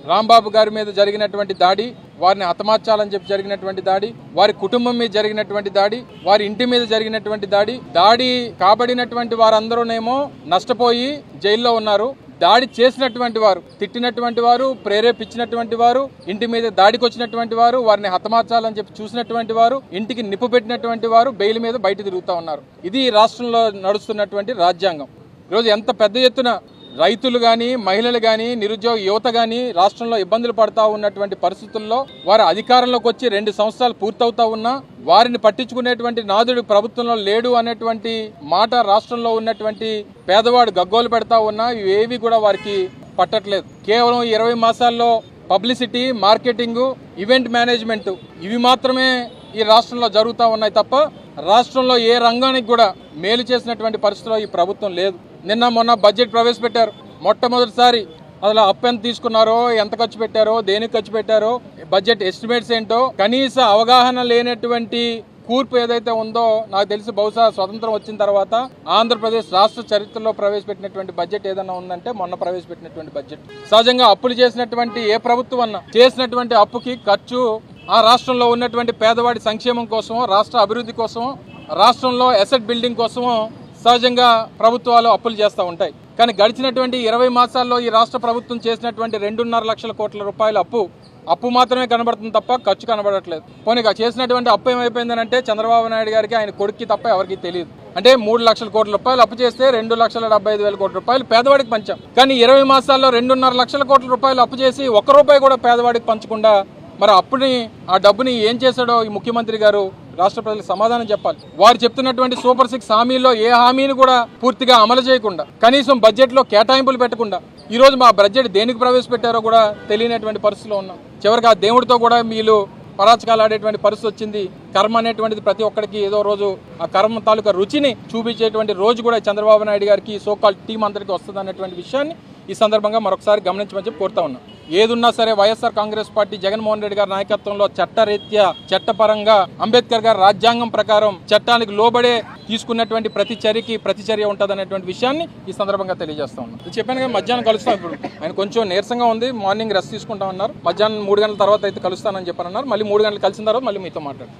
రాంబాబు గారి మీద జరిగినటువంటి దాడి, వారిని హతమార్చాలని చెప్పి జరిగినటువంటి దాడి, వారి కుటుంబం మీద జరిగినటువంటి దాడి, వారి ఇంటి మీద జరిగినటువంటి దాడి కాబడినటువంటి వారందరూనేమో నష్టపోయి జైల్లో ఉన్నారు. దాడి చేసినటువంటి వారు, తిట్టినటువంటి వారు, ప్రేరేపించినటువంటి వారు, ఇంటి మీద దాడికి వచ్చినటువంటి వారు, వారిని హతమార్చాలని చెప్పి చూసినటువంటి వారు, ఇంటికి నిప్పు పెట్టినటువంటి వారు బెయిల్ మీద బయట తిరుగుతూ ఉన్నారు. ఇది రాష్ట్రంలో నడుస్తున్నటువంటి రాజ్యాంగం. ఈరోజు ఎంత పెద్ద ఎత్తున రైతులు కానీ, మహిళలు కానీ, నిరుద్యోగ యువత కానీ రాష్ట్రంలో ఇబ్బందులు పడతా ఉన్నటువంటి పరిస్థితుల్లో వారు అధికారంలోకి వచ్చి 2 సంవత్సరాలు పూర్తవుతా ఉన్నా వారిని పట్టించుకునేటువంటి నాదుడు ప్రభుత్వంలో లేడు అనేటువంటి మాట రాష్ట్రంలో ఉన్నటువంటి పేదవాడు గగ్గోలు పెడతా ఉన్నా ఇవేవి కూడా వారికి పట్టట్లేదు. కేవలం 20 మాసాల్లో పబ్లిసిటీ, మార్కెటింగ్, ఈవెంట్ మేనేజ్మెంట్ ఇవి మాత్రమే ఈ రాష్ట్రంలో జరుగుతూ ఉన్నాయి తప్ప రాష్ట్రంలో ఏ రంగానికి కూడా మేలు చేసినటువంటి పరిస్థితిలో ఈ ప్రభుత్వం లేదు. నిన్న మొన్న బడ్జెట్ ప్రవేశపెట్టారు. మొట్టమొదటిసారి అసలు అప్పు ఎంత తీసుకున్నారో, ఎంత ఖర్చు పెట్టారో, దేనికి ఖర్చు పెట్టారో, బడ్జెట్ ఎస్టిమేట్స్ ఏంటో కనీస అవగాహన లేనటువంటి కూర్పు ఏదైతే ఉందో నాకు తెలిసి బహుశా స్వతంత్రం వచ్చిన తర్వాత ఆంధ్రప్రదేశ్ రాష్ట్ర చరిత్రలో ప్రవేశపెట్టినటువంటి బడ్జెట్ ఏదైనా ఉందంటే మొన్న ప్రవేశపెట్టినటువంటి బడ్జెట్. సహజంగా అప్పులు చేసినటువంటి ఏ ప్రభుత్వం అన్నా చేసినటువంటి అప్పుకి ఖర్చు ఆ రాష్ట్రంలో ఉన్నటువంటి పేదవాడి సంక్షేమం కోసమో, రాష్ట్ర అభివృద్ధి కోసమో, రాష్ట్రంలో అసెట్ బిల్డింగ్ కోసమో సహజంగా ప్రభుత్వాలు అప్పులు చేస్తూ ఉంటాయి. కానీ గడిచినటువంటి 20 మాసాల్లో ఈ రాష్ట్ర ప్రభుత్వం చేసినటువంటి 2.5 లక్షల కోట్ల రూపాయల అప్పు మాత్రమే కనబడుతుంది తప్ప ఖర్చు కనబడట్లేదు. పోనీ చేసినటువంటి అప్పు ఏమైపోయిందనంటే చంద్రబాబు నాయుడు గారికి, ఆయన కొడుక్కి తప్ప ఎవరికి తెలియదు. అంటే 3 లక్షల కోట్ల రూపాయలు అప్పు చేస్తే 2,75,000 కోట్ల రూపాయలు పేదవాడికి పంచాం. కానీ 20 మాసాల్లో 2.5 లక్షల కోట్ల రూపాయలు అప్పు చేసి 1 రూపాయి కూడా పేదవాడికి పంచకుండా మరి ఆ డబ్బుని ఏం చేశాడో ఈ ముఖ్యమంత్రి గారు రాష్ట్ర ప్రజలకు సమాధానం చెప్పాలి. వారు చెప్తున్నటువంటి సూపర్ 6 హామీల్లో ఏ హామీని కూడా పూర్తిగా అమలు చేయకుండా, కనీసం బడ్జెట్లో కేటాయింపులు పెట్టకుండా ఈ రోజు మా బడ్జెట్ దేనికి ప్రవేశపెట్టారో కూడా తెలియనటువంటి పరిస్థితిలో ఉన్నాం. చివరికి ఆ దేవుడితో కూడా వీళ్ళు పరాచకాలు ఆడేటువంటి పరిస్థితి వచ్చింది. కర్మ అనేటువంటిది ప్రతి ఒక్కరికి ఏదో రోజు ఆ కర్మ తాలూకా రుచిని చూపించేటువంటి రోజు కూడా చంద్రబాబు నాయుడు గారికి, సోకాల్ టీం అందరికీ వస్తుంది అన్నటువంటి విషయాన్ని ఈ సందర్భంగా మరొకసారి గమనించమని చెప్పి కోరుతా ఉన్నాం. ఏదున్నా సరే వైఎస్ఆర్ కాంగ్రెస్ పార్టీ జగన్మోహన్ రెడ్డి గారి నాయకత్వంలో చట్టరీత్యా, చట్టపరంగా అంబేద్కర్ గారి రాజ్యాంగం ప్రకారం చట్టానికి లోబడే తీసుకున్నటువంటి ప్రతిచర్య ఉంటుంది అనేటువంటి విషయాన్ని ఈ సందర్భంగా తెలియజేస్తా ఉన్నాం. చెప్పాను కదా, మధ్యాహ్నం కలుస్తాం. ఇప్పుడు ఆయన కొంచెం నీరసంగా ఉంది, మార్నింగ్ రెస్ట్ తీసుకుంటామన్నారు. మధ్యాహ్నం 3 గంటల తర్వాత అయితే కలుస్తానని చెప్పారన్నారు. మళ్ళీ 3 గంటలు కలిసిన తర్వాత మళ్ళీ మీతో మాట్లాడతాం.